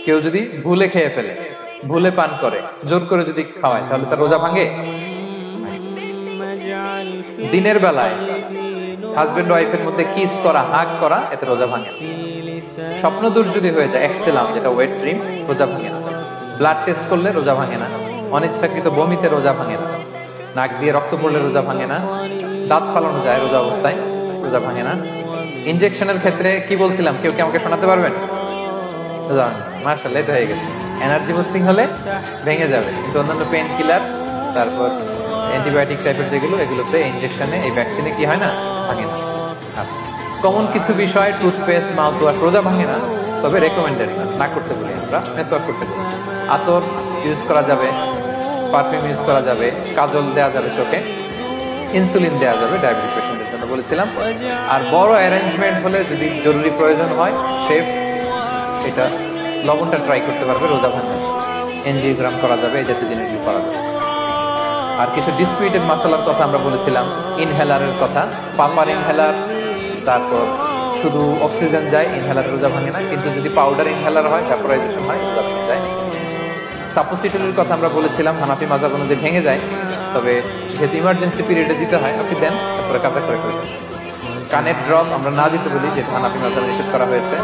কেউ যদি ভুলে খেয়ে ফেলে, ভুলে পান করে, জোর করে যদি খাওয়ায়, তাহলে তার রোজা ভাঙে? দিনের বেলায় হাজবেন্ড ওয়াইফের মধ্যে কিস করা, হাগ করা, এতে রোজা ভাঙে না। স্বপ্ন দূর যদি হয়ে যায়, একতেলাম যেটা ওয়েট ড্রিম, রোজা ভাঙে না। ব্লাড টেস্ট করলে রোজা ভাঙে না। অনিচ্ছাকৃত বমিতে রোজা ভাঙে না। নাক দিয়ে রক্ত পড়লে রোজা ভাঙে না। দাঁত ফালানো যায় রোজা অবস্থায়, রোজা ভাঙে না। ইনজেকশনের ক্ষেত্রে কি বলছিলাম, কেউ কি আমাকে শোনাতে পারবেন? মার্শাল্লাহ, এটা হয়ে গেছে। এনার্জি বুস্টিং হলে ভেঙে যাবে, কিন্তু অন্যান্য পেন কিলার, তারপর অ্যান্টিবায়োটিক টাইপের যেগুলো, এগুলোতে ইনজেকশনে, এই ভ্যাকসিনে কি হয় না, ভাঙে না। আচ্ছা, কমন কিছু বিষয়, টুথপেস্ট, মাউথ ওয়াশ রোজা ভাঙে না, তবে রেকমেন্ডেড না করতে বলি আমরা, মেসওয়াক করতে বলি। আতর ইউজ করা যাবে, পারফিউম ইউজ করা যাবে, কাজল দেওয়া যাবে চোখে, ইনসুলিন দেওয়া যাবে ডায়াবেটিস পেশেন্টদের জন্য বলেছিলাম। আর বড় অ্যারেঞ্জমেন্ট হলে যদি জরুরি প্রয়োজন হয়, শেফ এটা লবণটা ট্রাই করতে পারবে রোজা ভাঙে। এনজিওগ্রাম করা যাবে, এই জাতীয় জিনিসগুলো করা যাবে। আর কিছু ডিসপিউটেড মাসালার কথা আমরা বলেছিলাম, ইনহেলারের কথা, পাপার ইনহেলার, তারপর শুধু অক্সিজেন যায়, ইনহেলার রোজা ভাঙে না। কিন্তু যদি পাউডার ইনহেলার হয়, ভ্যাপোরাইজেশন হয়, রোজা ভেঙে যায়। সাপোসিটরির কথা আমরা বলেছিলাম, হানাফি মাযহাব অনুযায়ী ভেঙে যায়, তবে যেহেতু ইমার্জেন্সি পিরিয়ডে দিতে হয়, আপনি দেন, তারপরে কাজা করে ফেলবেন। কানের ড্রপ আমরা না দিতে বলি, যে হানাফি মাযহাবে নিষেধ করা হয়েছে।